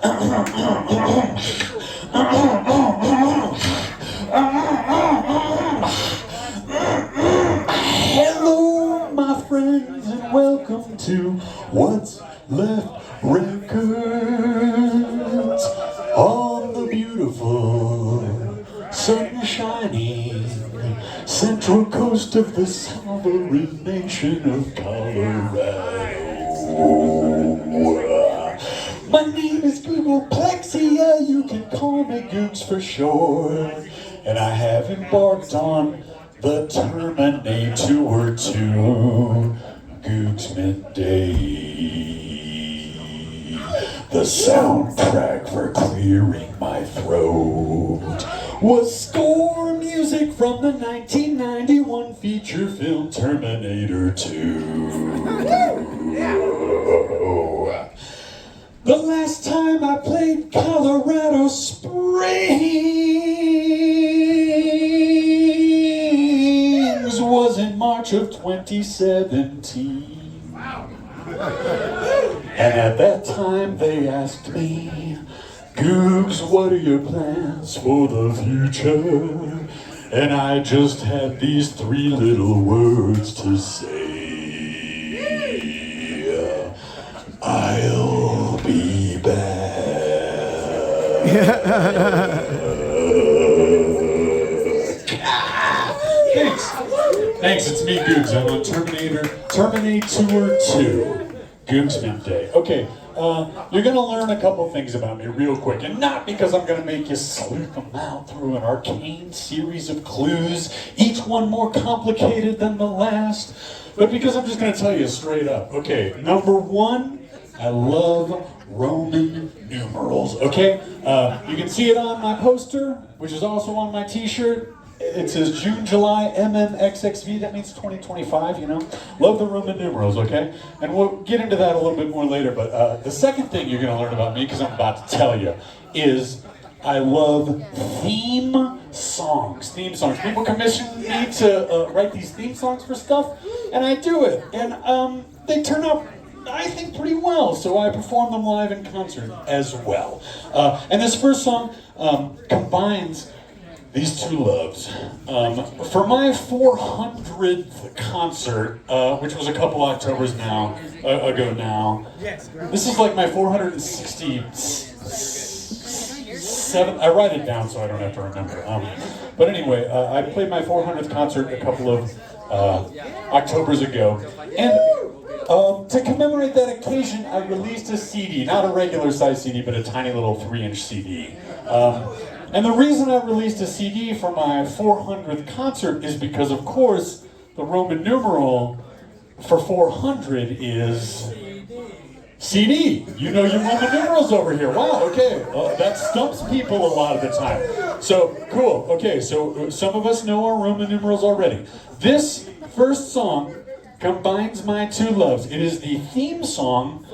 Hello, my friends, and welcome to What's Left Records on the beautiful, sunshiny central coast of the sovereign nation of Colorado. My name is Googolplexia, you can call me Googs for short, and I have embarked on the Terminator 2 Googs Midday, the soundtrack for clearing my throat was score music from the 1991 feature film Terminator 2. The last time I played Colorado Springs was in March of 2017. Wow. And at that time they asked me, Googs, what are your plans for the future? And I just had these three little words to say. I'll be back. Thanks, it's me, Googs. I'm on Terminator 2. Googs Midday. Okay, you're gonna learn a couple things about me real quick, and not because I'm gonna make you sleuth them out through an arcane series of clues, each one more complicated than the last, but because I'm just gonna tell you straight up. Okay, number one, I love Roman numerals, okay? You can see it on my poster, which is also on my t-shirt. It says June, July, MMXXV, that means 2025, you know? Love the Roman numerals, okay? And we'll get into that a little bit more later, but the second thing you're gonna learn about me, because I'm about to tell you, is I love theme songs. People commission me to write these theme songs for stuff, and I do it. And they turn out, I think, pretty well, so I perform them live in concert as well. And this first song combines these two loves. For my 400th concert, which was a couple Octobers ago now, this is like my 467th, I write it down so I don't have to remember. But anyway, I played my 400th concert a couple of Octobers ago, and to commemorate that occasion, I released a CD, not a regular size CD, but a tiny little 3-inch CD. And the reason I released a CD for my 400th concert is because, of course, the Roman numeral for 400 is CD. You know your Roman numerals over here. Wow, okay. That stumps people a lot of the time. So, cool. Okay, so some of us know our Roman numerals already. This first song combines my two loves. It is the theme song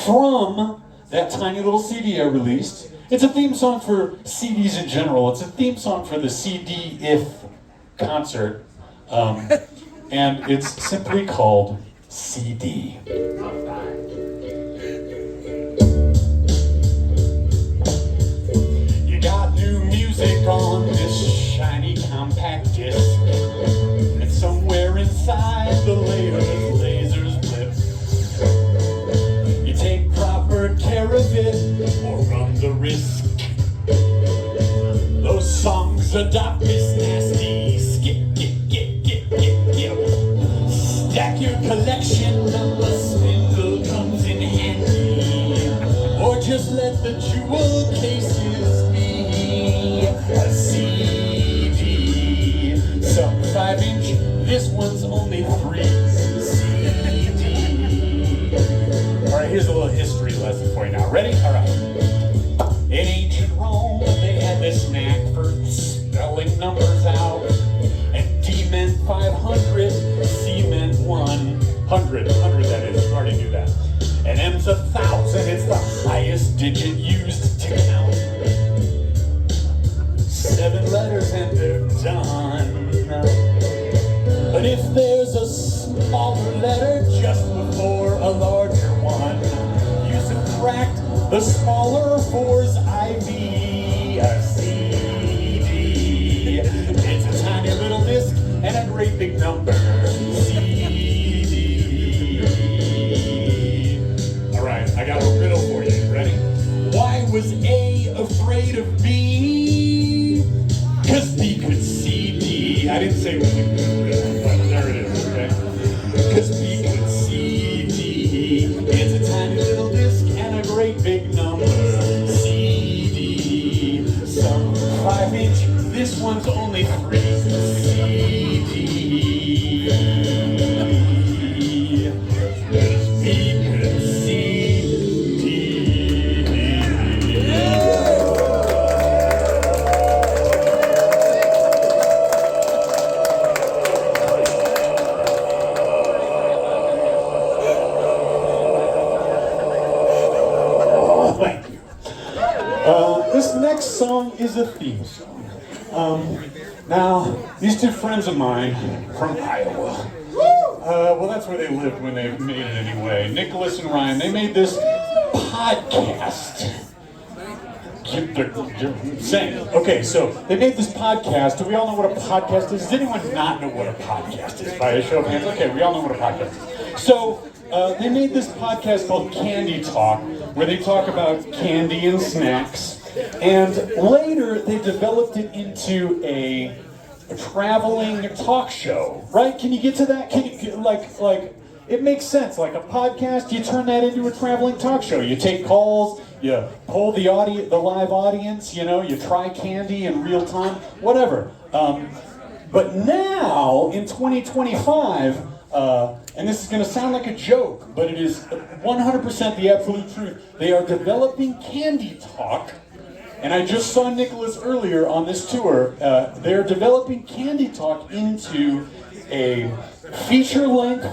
from that tiny little CD I released. It's a theme song for CDs in general. It's a theme song for the CD If concert. And it's simply called CD. You got new music on this shiny compact disc. And somewhere inside the laser's blip. You take proper care of it or run the risk. Those songs adopt this nasty skip. Stack your collection, the spindle comes in handy. Or just let the jewel cases be a CD. Some 5-inch, this one's only 3 CD. Alright, here's a little history lesson for you now. Ready? Alright. In ancient Rome, they had this knack for spelling numbers out. And D meant 500, C meant 100. 100, that is. You already knew that. And M's 1,000. It's the highest digit used to count. 7 letters and they're done. But if there's a smaller letter just before a larger one, you subtract the The smaller fours IV, a CD. It's a tiny little disc and a great big number. CD. All right, I got a riddle for you. Ready? Why was A afraid of B? 'Cause B could see D. I didn't say it was a good riddle, but there it is, okay? 'Cause B could see D. It's a tiny little disc and a great big number. CD. Some 5-inch, this one's only 3. CD. B could see D. Thank you. This next song is a theme song. Now, these two friends of mine from Iowa, well, that's where they lived when they made it anyway. Nicholas and Ryan, they made this podcast. Saying, okay, so they made this podcast. Do we all know what a podcast is? Does anyone not know what a podcast is? By a show of hands. Okay, we all know what a podcast is. So they made this podcast called Candy Talk, where they talk about candy and snacks. And later, they developed it into a traveling talk show, right? Can you get to that? Can you, like, it makes sense. Like a podcast, you turn that into a traveling talk show. You take calls, you poll the live audience, you know, you try candy in real time, whatever. But now, in 2025, and this is going to sound like a joke, but it is 100% the absolute truth. They are developing Candy Talk, and I just saw Nicholas earlier on this tour. They're developing Candy Talk into a feature-length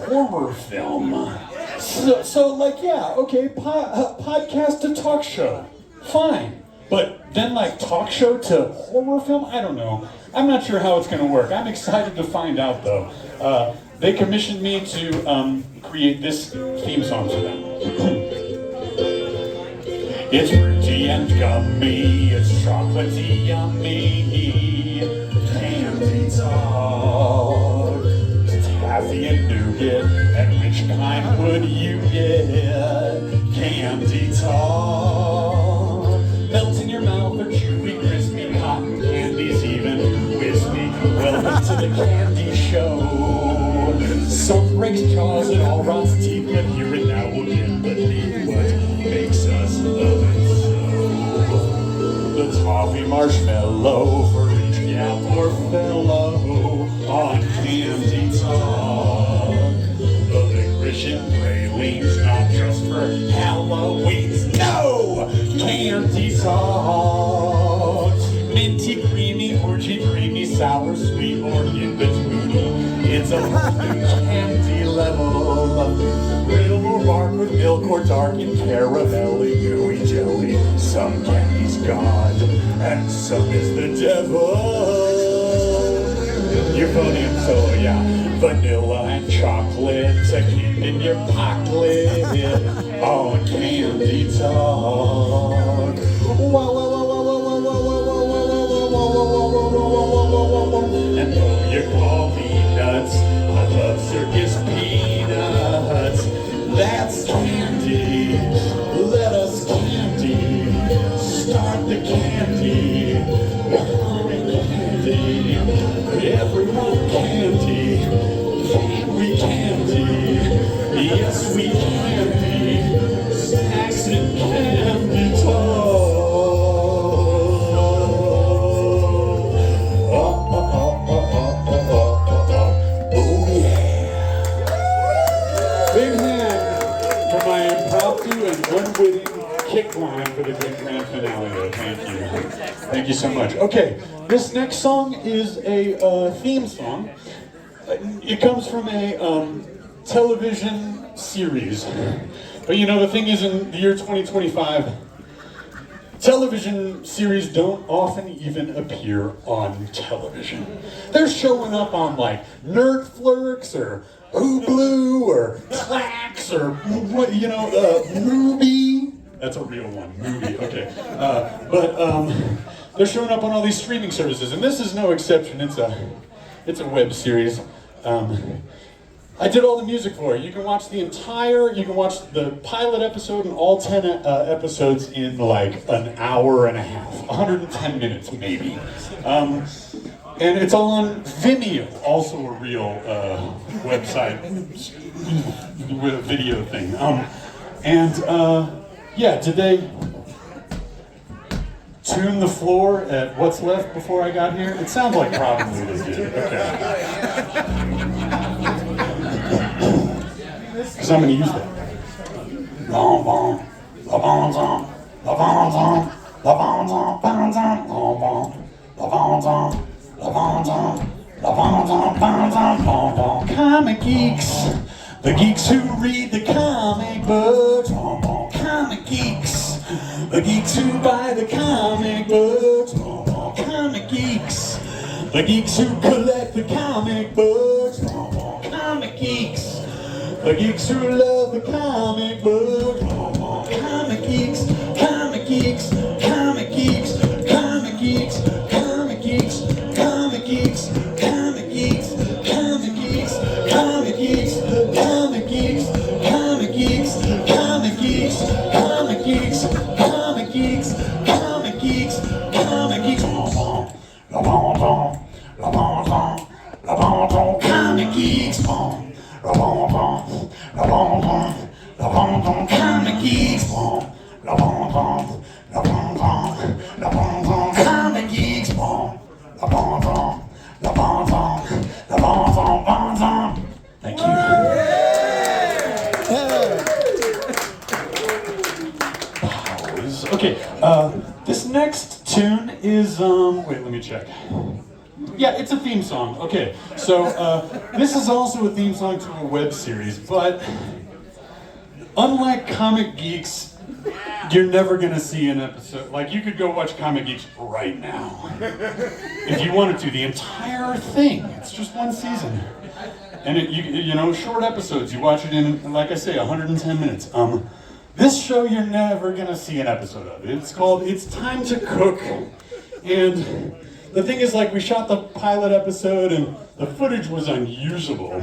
horror film. So like, yeah, okay, podcast to talk show, fine. But then like talk show to horror film? I don't know. I'm not sure how it's going to work. I'm excited to find out though. They commissioned me to create this theme song for them. It's fruity and gummy, it's chocolatey yummy, Candy Talk. It's taffy and nougat, and which kind would you get? Candy Talk. Melts in your mouth or chewy, crispy, cotton candies, even wispy. Welcome to the candy show. Some breaks jaws and all rots teeth, but here and now we'll get beneath what makes us love it so. The toffee marshmallow for each gal or fellow on Candy Talk. The licorice and pralines, not just for Halloween's, no! Candy Talk. Minty, creamy, orgy, creamy, sour, sweet, or in between. It's a whole new candy level. Brittle or bark with milk or dark and caramelly, gooey jelly. Some candy's God, and some is the devil. You're funny, and so yeah. Vanilla and chocolate to keep in your pocket. On Candy Talk. And though you call me nuts, I love circus peanuts. That's candy. Let us candy. Start the candy. Hurry candy. Everyone candy. Can we candy? Yes, we candy. Snacks and Candy Talk. Unwitting kick line for the big grand finale there. Thank you. Thank you so much. Okay, this next song is a theme song. It comes from a television series. But you know, the thing is, in the year 2025, television series don't often even appear on television. They're showing up on like Nerdflix or Hulu or Clax or what, you know, Mubi. That's a real one, movie, okay. They're showing up on all these streaming services, and this is no exception. It's a web series. I did all the music for it. You can watch the pilot episode and all 10 episodes in like an hour and a half, 110 minutes maybe. And it's all on Vimeo, also a real website with a video thing. Yeah, did they tune the floor at what's left before I got here? It sounds like probably they did. Okay. Because I'm going to use that. Comic geeks, the geeks who read the comic books. Comic geeks, the geeks who buy the comic books. Comic geeks, the geeks who collect the comic books. Comic geeks, the geeks who love the comic books. Comic geeks, comic geeks, comic geeks, comic geeks, comic geeks, comic geeks, comic geeks, comic geeks, comic geeks, comic geeks, comic geeks, comic geeks, comic geeks, comic geeks, comic geeks, comic geeks, comic geeks, comic geeks, comic geeks. Thank you. Okay, this next tune is, wait, let me check. Yeah, it's a theme song. Okay, so this is also a theme song to a web series, but unlike Comic Geeks, you're never gonna see an episode. Like, you could go watch Comic Geeks right now if you wanted to. The entire thing. It's just one season, and you know, short episodes. You watch it in, like I say, 110 minutes. This show you're never gonna see an episode of. It's called It's Time to Cook, and the thing is, like, we shot the pilot episode and the footage was unusable.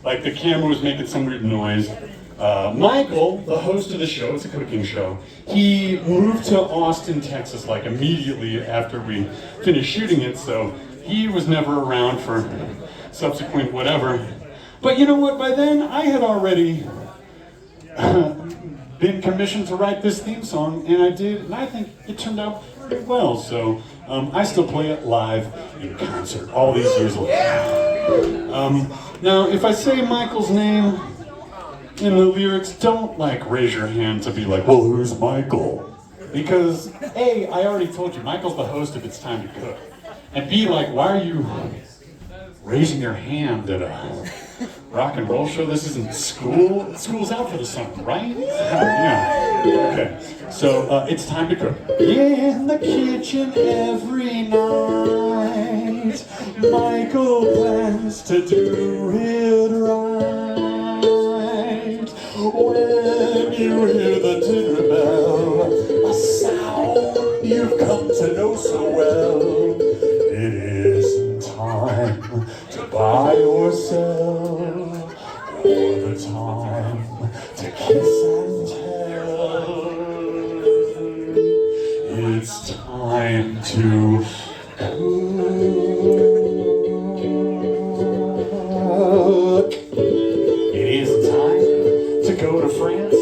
Like, the camera was making some weird noise. Michael, the host of the show, it's a cooking show, he moved to Austin, Texas, like immediately after we finished shooting it, so he was never around for subsequent whatever. But you know what, by then I had already been commissioned to write this theme song, and I did, and I think it turned out pretty well, so I still play it live in concert all these years later. Now, if I say Michael's name in the lyrics, don't like raise your hand to be like, well, who's Michael? Because A, I already told you, Michael's the host of It's Time to Cook. And B, like, why are you raising your hand at a rock and roll show? This isn't school. School's out for the summer, right? Yeah. Okay. So it's time to cook. In the kitchen every night, Michael plans to do it right. When you hear the dinner bell, a sound you've come to know so well, it isn't time to buy or sell, or the time to kiss and tell. It's time to cook. It isn't time to go to France.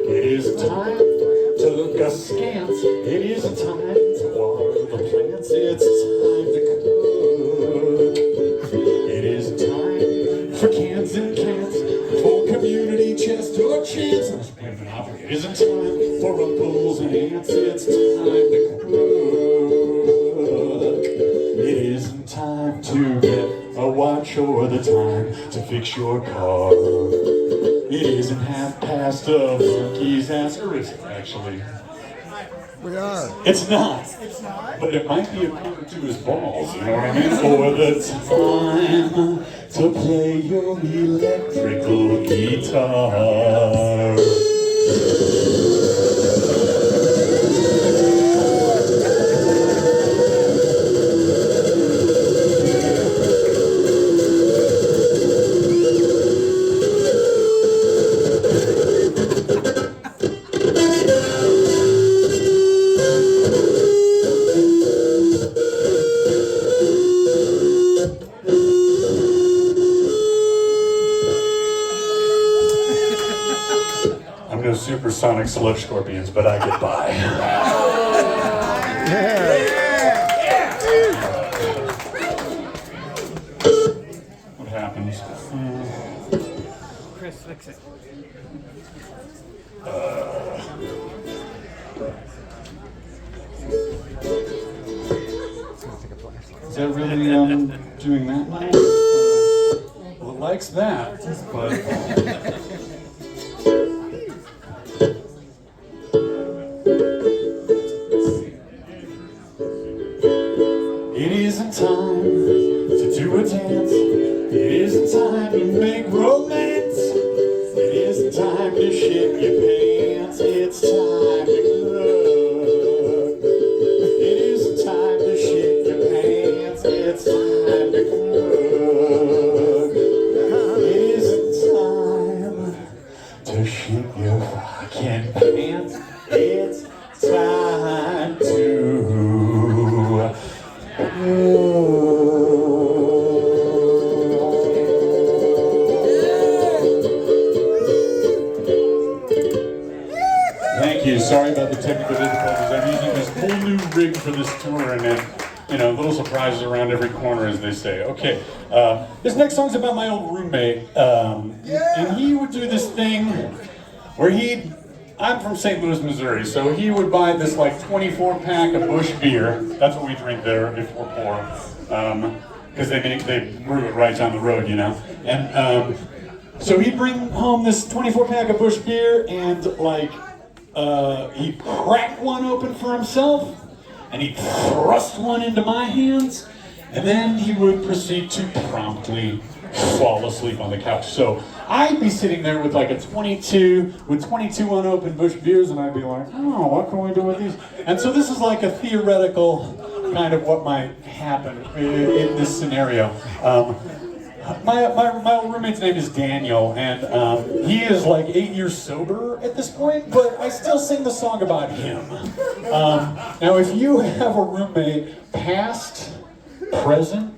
It isn't time to look askance. It isn't time to water the plants. It's time to cook. It isn't time for cans and cans, for community chest or chance. It isn't time for uncles and aunts. It's time to cook. It isn't time to get a watch or the time to fix your car. It isn't 1/2 a monkey's ass, or is it actually? We are. It's not. But it might be a quarter to his balls, you know what I mean? For the time to play your electrical guitar. supersonic sludge scorpions, but I get by. What happens? Chris, fix it. Is that really doing that now? Well, it likes that, but... It isn't time to do a dance. It isn't time to make romance. It isn't time to shit your pants. It's time to cook. It isn't time to shit your pants. It's time to cook. It isn't time to shit your fucking pants. It's time to Thank you. Sorry about the technical difficulties. I'm using this whole new rig for this tour, and then, little surprises around every corner, as they say. Okay, this next song's about my old roommate, and he would do this thing where I'm from St. Louis, Missouri, so he would buy this like 24-pack of Busch beer. That's what we drink there if we're poor, because they brew it right down the road, And so he'd bring home this 24-pack of Busch beer, and he'd crack one open for himself, and he'd thrust one into my hands, and then he would proceed to promptly fall asleep on the couch. So I'd be sitting there with like a 22 unopened Busch beers, and I'd be like, oh, what can we do with these? And so this is like a theoretical kind of what might happen in this scenario. My old roommate's name is Daniel, and he is like 8 years sober at this point, but I still sing the song about him. Now, if you have a roommate, past, present,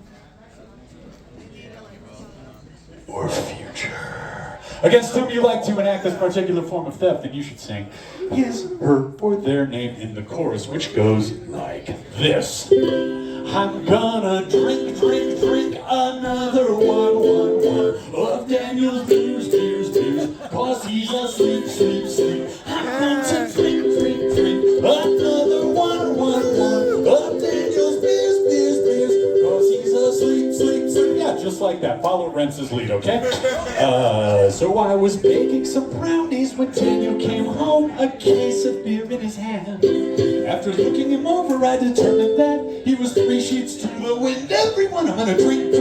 or future, against whom you like to enact this particular form of theft, then you should sing his, her, or their name in the chorus, which goes like this. I'm gonna drink another one of Daniel's beers, cause he's asleep, sleep. I'm gonna drink another one of Daniel's beers, cause he's asleep, sleep. Yeah, just like that. Follow Rentz's lead, okay? So I was baking some brownies when Daniel came home, a case of beer in his hand. After looking him over, I determined that he was 3 sheets to the wind. Everyone, I'm gonna drink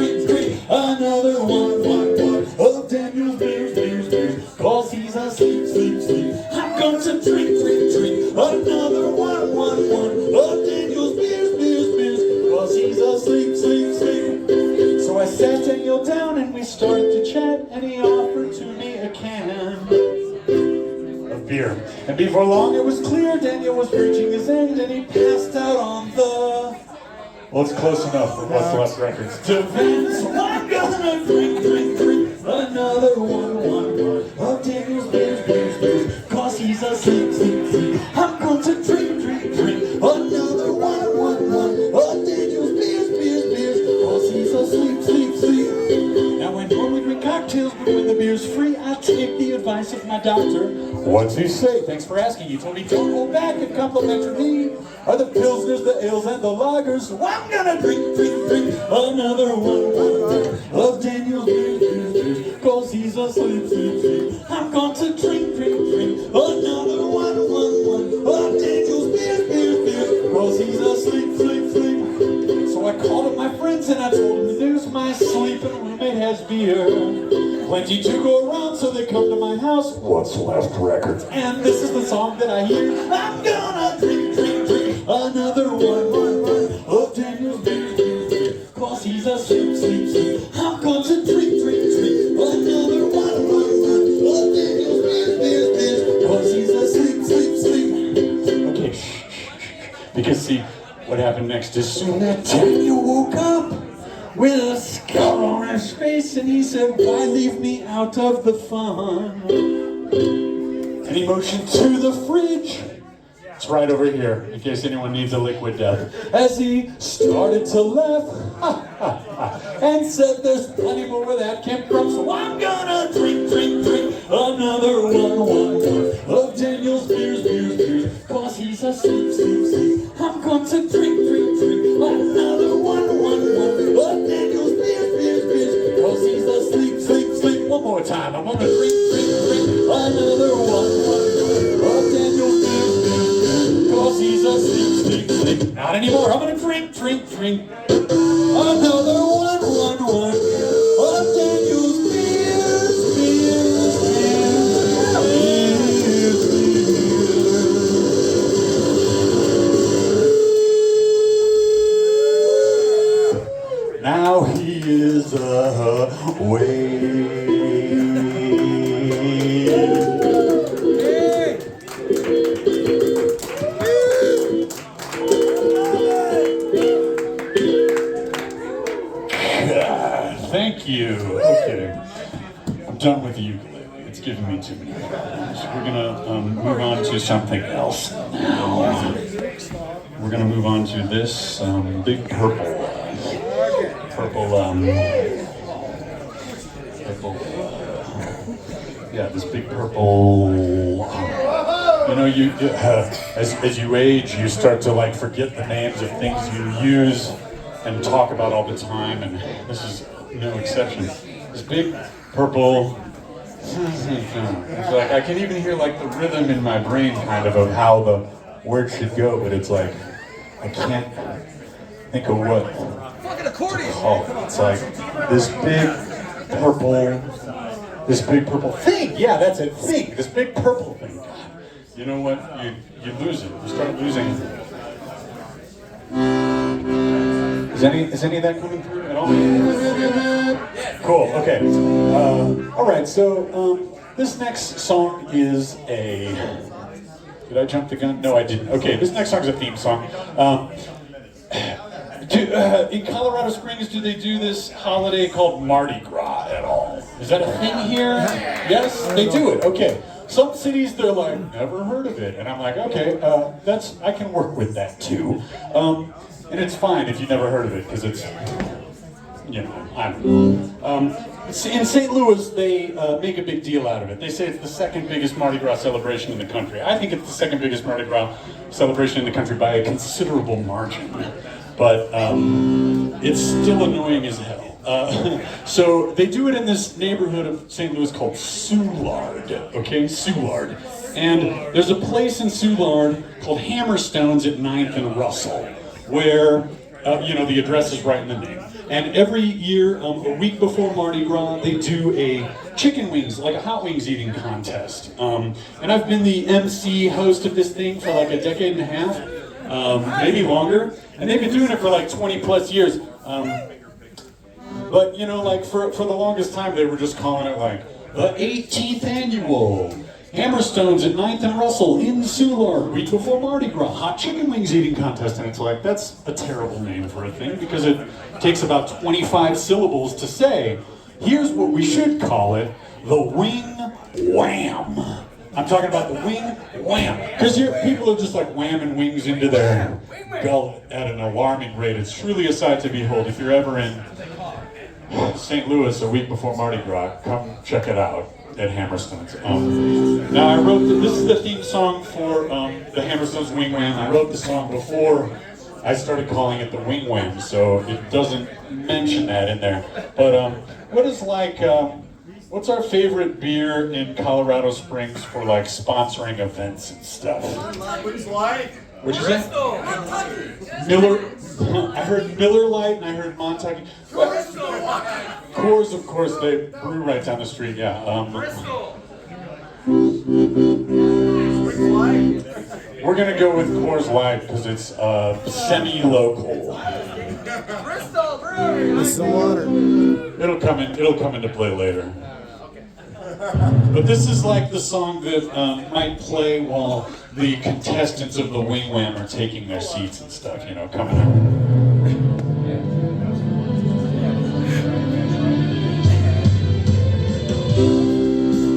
another one of Daniel's beers, cause he's asleep, sleep. I'm going to drink another one of Daniel's beers, cause he's asleep, sleep. So I sat Daniel down and we started to chat, and he offered to me a can of beer. And before long it was clear Daniel was reaching his end, and he passed out on the... Well, it's close enough for What's Left Records. So I'm gonna drink another one of Daniel's beers, cause he's asleep, sleep. I'm going to drink another one of Daniel's beers, cause he's asleep, sleep. Now I normally drink cocktails, but when the beer's free, I take the advice of my doctor. What's he say? Thanks for asking. He told me don't hold back, and complimentary me are the pilsners, the ales, and the lagers. So I'm gonna drink another one of Daniel's beers, cause he's asleep, sleep. I'm going to drink another one of Daniel's beers, cause he's asleep, sleep. So I called up my friends and I told them the news. My sleeping roommate has beer, plenty to go around, so they come to my house. What's Left Records? And this is the song that I hear. I'm gonna drink another one of Daniel's beers, cause he's asleep, sleep. I'm going to drink another one of Daniel's beers, cause he's asleep, sleep. Okay, shh. Because see, what happened next is soon that Daniel woke up with a scar on his face, and he said, why leave me out of the fun? Any motion to the fridge? It's right over here, in case anyone needs a liquid death. As he started to laugh, and said there's plenty more where that came from, so I'm gonna drink another one of Daniel's beers, cause he's a sleep. I'm going to drink another one of Daniel's beers, cause he's a sleep. One more time, I'm gonna drink another one of Daniel's beers, cause he's a sleep. Not anymore, I'm gonna drink another one of Daniel's beers. Now he is away. Thank you. Okay, I'm done with the ukulele. It's giving me too many problems. We're gonna move on to something else now. We're gonna move on to this big purple. This big purple. You know, as you age, you start to like forget the names of things you use and talk about all the time, and this is no exception. This big purple. It's like I can even hear like the rhythm in my brain, kind of how the word should go, but it's like I can't think of what to call it. It's like this big purple thing. Yeah, that's it. Thing. This big purple thing. God, you know what? You lose it. You start losing it. Is any of that coming through at all? Cool. Okay. All right. So this next song is a. Did I jump the gun? No, I didn't. Okay. This next song is a theme song. In Colorado Springs, do they do this holiday called Mardi Gras at all? Is that a thing here? Yes, they do it. Okay. Some cities, they're like, never heard of it, and I'm like, okay, I can work with that too. And it's fine if you never heard of it, because it's, you know, I don't know. In St. Louis, they make a big deal out of it. They say it's the second biggest Mardi Gras celebration in the country. I think it's the second biggest Mardi Gras celebration in the country by a considerable margin. But it's still annoying as hell. So they do it in this neighborhood of St. Louis called Soulard, okay? Soulard. And there's a place in Soulard called Hammerstones at 9th and Russell, where, the address is right in the name. And every year, a week before Mardi Gras, they do a chicken wings, like a hot wings eating contest. And I've been the MC host of this thing for like a decade and a half, maybe longer. And they've been doing it for like 20 plus years. But like for the longest time, they were just calling it like the 18th annual Hammerstones at 9th and Russell in Soulard, week before Mardi Gras, hot chicken wings eating contest. And it's like, that's a terrible name for a thing because it takes about 25 syllables to say. Here's what we should call it, the Wing Wham. I'm talking about the Wing Wham. Because people are just like whamming wings into their gullet at an alarming rate. It's truly a sight to behold. If you're ever in St. Louis a week before Mardi Gras, come check it out at Hammerstones. Now I wrote, this is the theme song for the Hammerstones Wing Wham. I wrote the song before I started calling it the Wing Wham, so it doesn't mention that in there. But what is like, what's our favorite beer in Colorado Springs for like sponsoring events and stuff? What's like? What'd you say? Miller. I heard Miller Lite and I heard Montague. Coors, of course, they brew right down the street. Yeah. We're gonna go with Coors Light because it's semi-local. With some water. It'll come into play later. But this is like the song that might play while the contestants of the Wing Wham are taking their seats and stuff, coming up.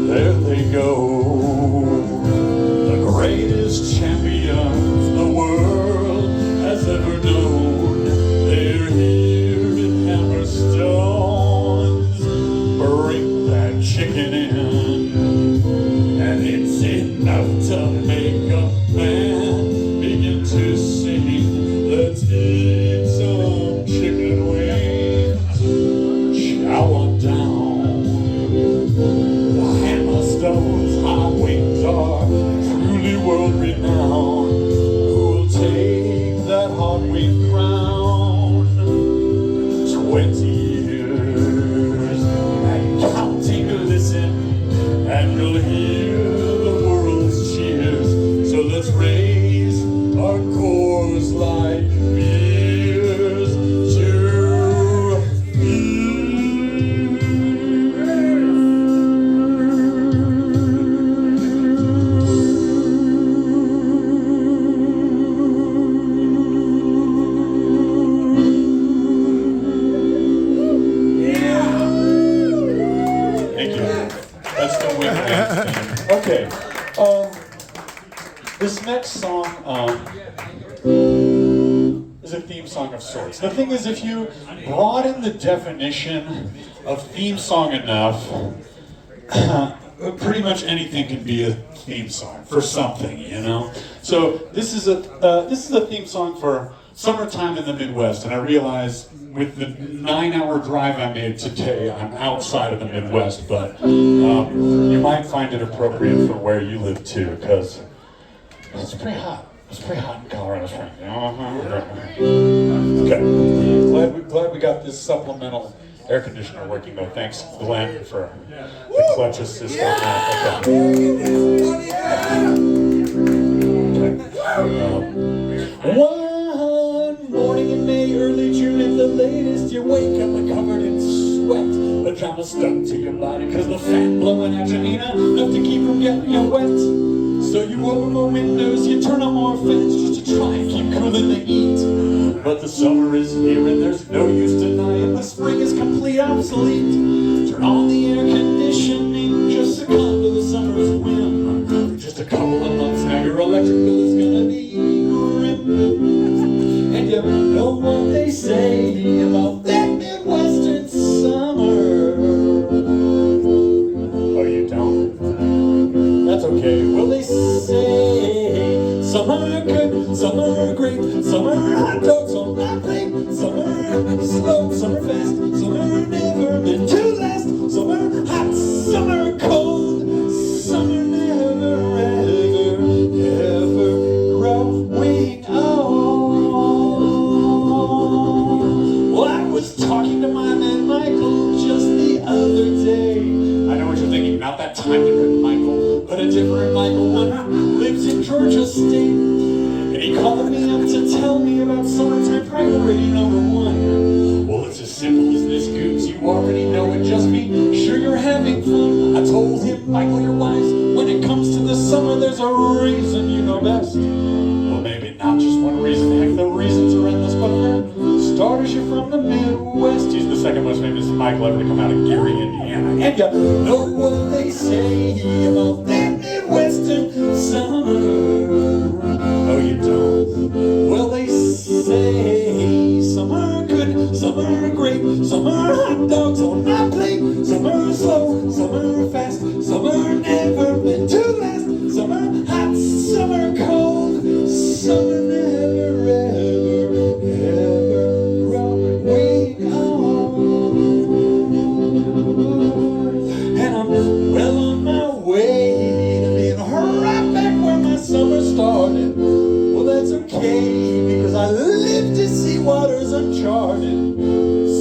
There they go, like beers to me. Thank you. That's the win. Okay. This next song is a theme song of sorts. The thing is, if you broaden the definition of theme song enough, pretty much anything can be a theme song for something, you know. So this is a theme song for summertime in the Midwest, and I realize with the 9-hour drive I made today, I'm outside of the Midwest, but you might find it appropriate for where you live too, because it's pretty hot. It's pretty hot in Colorado Springs. Okay, glad we got this supplemental air conditioner working though. Thanks, Glenn, for the clutch assist on that. Okay. One morning in May, early June at the latest, you wake up covered in sweat. Pajamas stuck to your body cause the fan blowing at you ain't enough to keep from getting you wet. So you open more windows, you turn on more fans just to try and keep cooling the heat. But the summer is here and there's no use denying the spring is complete obsolete. Turn on the air conditioning, just succumb to the summer's whim. For just a couple of months now your electric bill is gonna be grim. And you know what they say about that Midwestern summer. Oh, you don't? That's okay. Well, they say summer good, summer great, summer hot dogs on my plate, summer slow, summer fast, summer never meant to last, summer hot, summer cold, summer never ever growing old. Well, I was talking to my man Michael just the other day. I know what you're thinking, not that time different Michael, but a different Michael, one who lives in Georgia State. And he called me up to tell me about summertime priority number 1. Well, it's as simple as this, Goobs. You already know it, just be sure you're having fun. I told him, Michael, you're wise. When it comes to the summer, there's a reason you know best. Well, maybe not just one reason, heck, the reasons are endless. But for starters, you're from the Midwest. He's the second most famous Michael ever to come out of Gary, Indiana. And you know what they say about that Midwestern summer. Oh, you don't? Well, they say summer good, summer great, summer hot dogs on my plate, summer slow, summer fast, summer never meant to last, summer hot, summer cold, summer never ever growing old. And I'm well on my way to being right back where my summer started. Well, that's okay, because I live to see waters uncharted.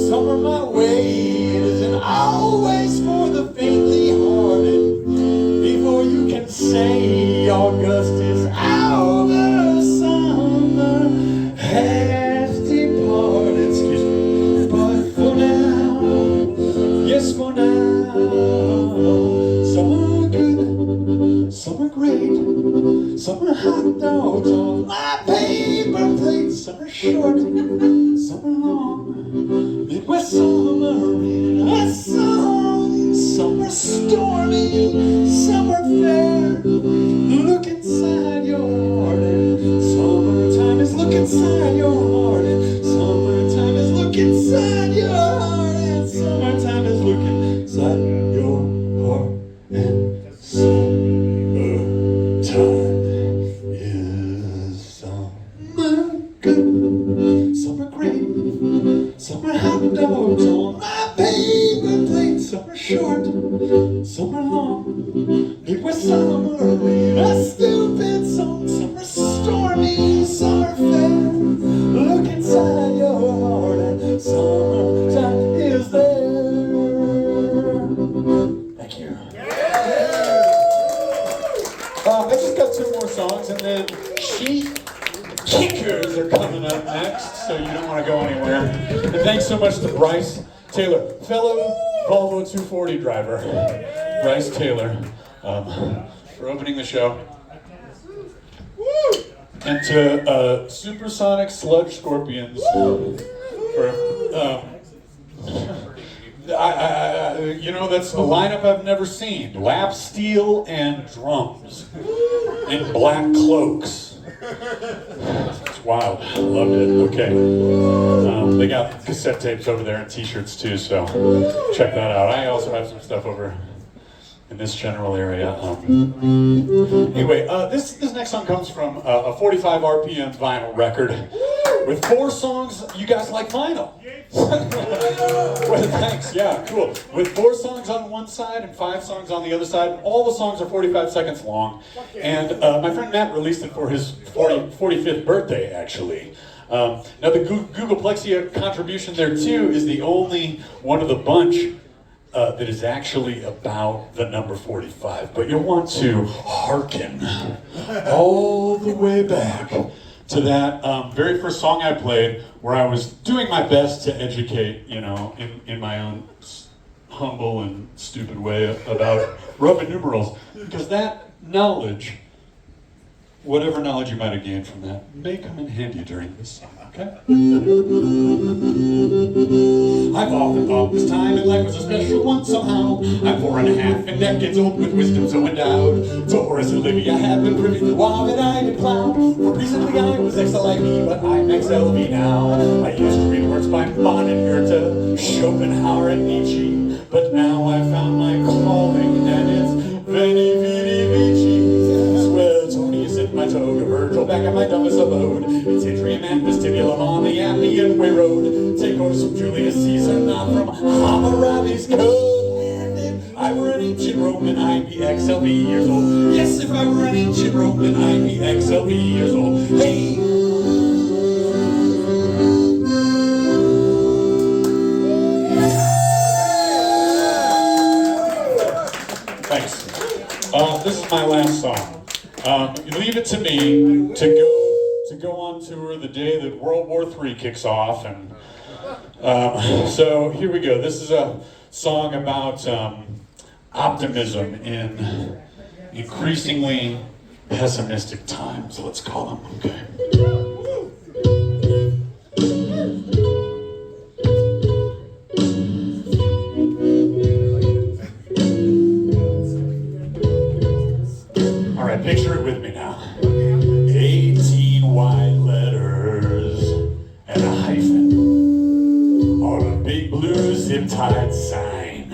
Summer my way, it isn't always for the faintly hearted. Before you can say August is over, summer has departed. Excuse me, but for now, yes, for now, summer good, summer great, summer hot dogs on my paper plate, summer short, summer long, Midwest summer in a song, summer stormy, summer fair. Look inside your heart, and summertime is look inside your heart, and summertime is look inside your heart, and summertime is look inside your heart, and summertime is summer good, summer great, summer hot dogs on my paper plate, summer short, summer long, Midwest summer in a stupid song, summer stormy, summer fair. Kickers are coming up next, so you don't want to go anywhere. And thanks so much to Bryce Taylor, fellow Volvo 240 driver, Bryce Taylor, for opening the show. And to Supersonic Sludge Scorpions for, you know, that's a lineup I've never seen. Lap steel and drums in black cloaks. It's wild. Loved it. Okay. They got cassette tapes over there and t-shirts too, so check that out. I also have some stuff over in this general area. Anyway, this next song comes from a 45 RPM vinyl record with 4 songs. You guys like vinyl? Well, thanks. Yeah, cool. With 4 songs on one side and 5 songs on the other side. All the songs are 45 seconds long. And my friend Matt released it for his 45th birthday, actually. Now the Googolplexia contribution there too is the only one of the bunch that is actually about the number 45, but you'll want to hearken all the way back to that very first song I played, where I was doing my best to educate, you know, in my own humble and stupid way about Roman numerals, because that knowledge, whatever knowledge you might have gained from that, may come in handy during this song, okay? I've often thought this time in life was a special one somehow. I'm 4.5 and decades old with wisdom so endowed. To Horace and Livy I have been privy to while that I did plow. For recently I was XLIV, but I'm XLV now. I used to read works by Bonnet, Goethe, Schopenhauer and Nietzsche, but now I've found my calling and it's Veni Vidi Vici. Swell Tony's in my toga, Virgil back at my dumbest abode. It's atrium and vestibulum on the Appian Way Road. Take orders from Julius Caesar, not from Hammurabi's code. And if I were an ancient Roman, I'd be XLV years old. Yes, if I were an ancient Roman, I'd be XLV years old. Hey! Thanks. This is my last song. Leave it to me to go on tour the day that World War III kicks off, and so here we go. This is a song about optimism in increasingly pessimistic times, let's call them, okay? All right, picture it with me now. 18 white letters and a hyphen on a big blue zip-tied sign.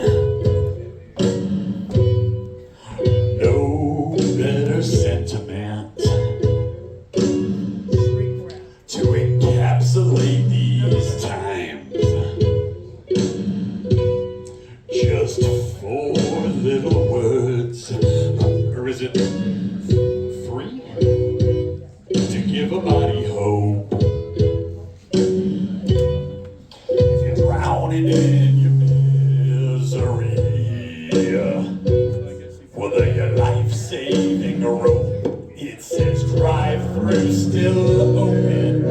No better sentiment to encapsulate these times. Just 4 little words, or is it 3? To give a body hope. If you're drowning in your misery, well, then your life-saving rope, it says drive-through still open.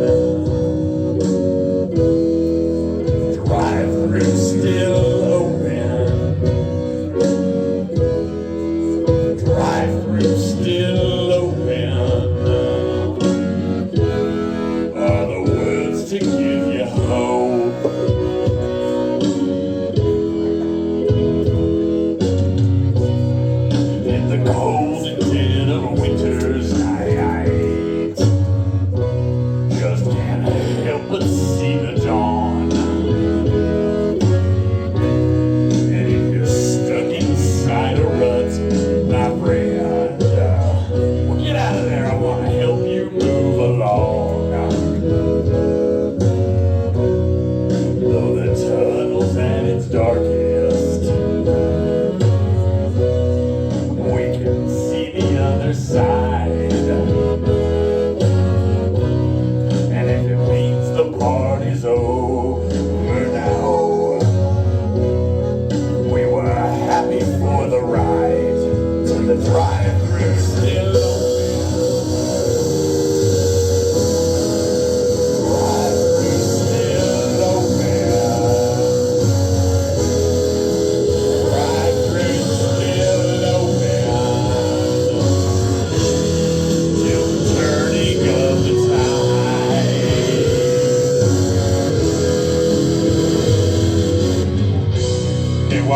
Drive-through still open. Drive-through still open. Are the words to give you hope.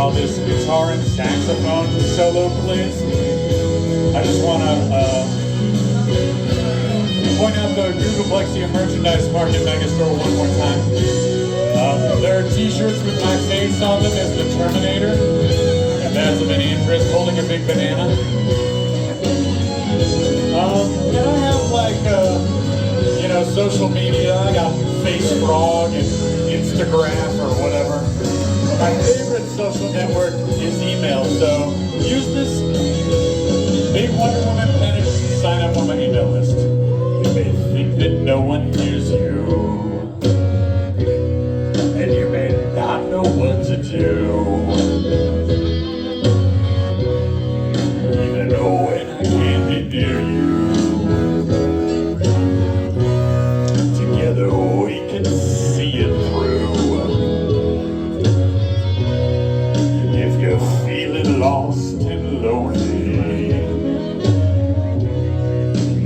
while this guitar and saxophone solo plays, I just want to point out the Googolplexia merchandise market megastore one more time. There are t-shirts with my face on them as the Terminator, and that's of any interest, holding a big banana. And I have like, you know, social media. I got FaceFrog and Instagram or whatever. My favorite social network is email, so use this big Wonder Woman pen and sign up on my email list. You may think that no one hears you, and you may not know what to do. Even though when I can't be near you, together we can see it through. If you're feeling lost and lonely,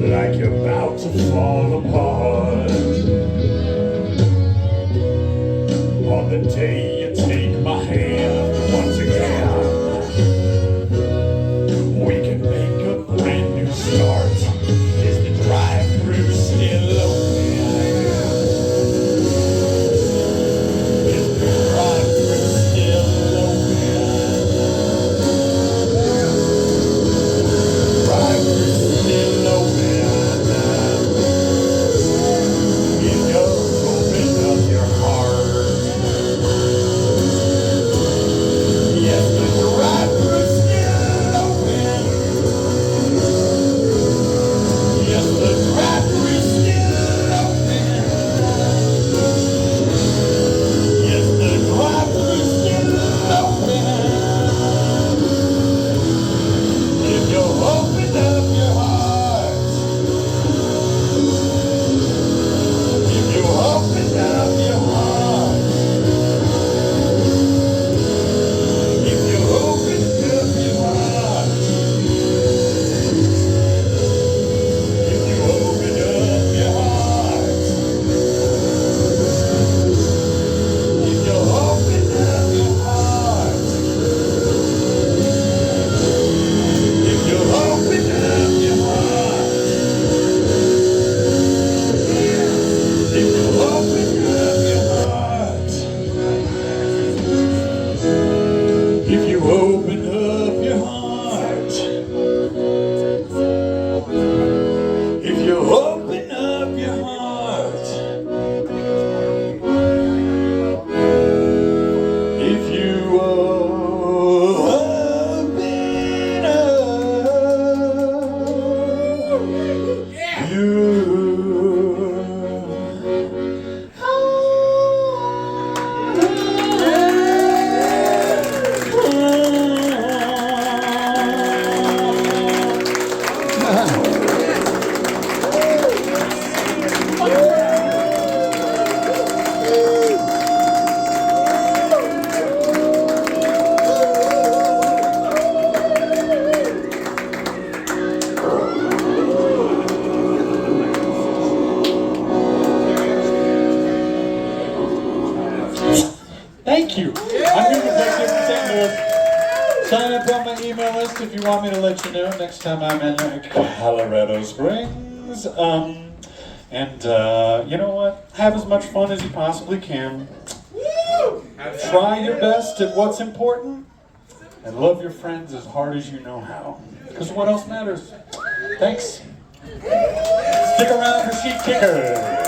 like you're about to fall apart, on the day you take my hand once again, we can make a brand new start. Is the drive-thru still open? Is the drive-thru still open? Drive-thru still open? If you open up your heart, yes, the drive-thru still open. Yes, the drive-thru still open. Yes, the drive-thru still open. If you open up your heart, if you open up your heart, if you open up your heart, if you open up your heart, if you open up your heart, if you open up your heart, if you open up your heart, if you open up your heart, if you open up your heart, if you open Thank you. I'm Googolplexia from St. Louis. Sign up on my email list if you want me to let you know next time I'm in Colorado Springs. You know what? Have as much fun as you possibly can. Try your best at what's important, and love your friends as hard as you know how. Because what else matters? Thanks. Stick around for Sheet Kicker.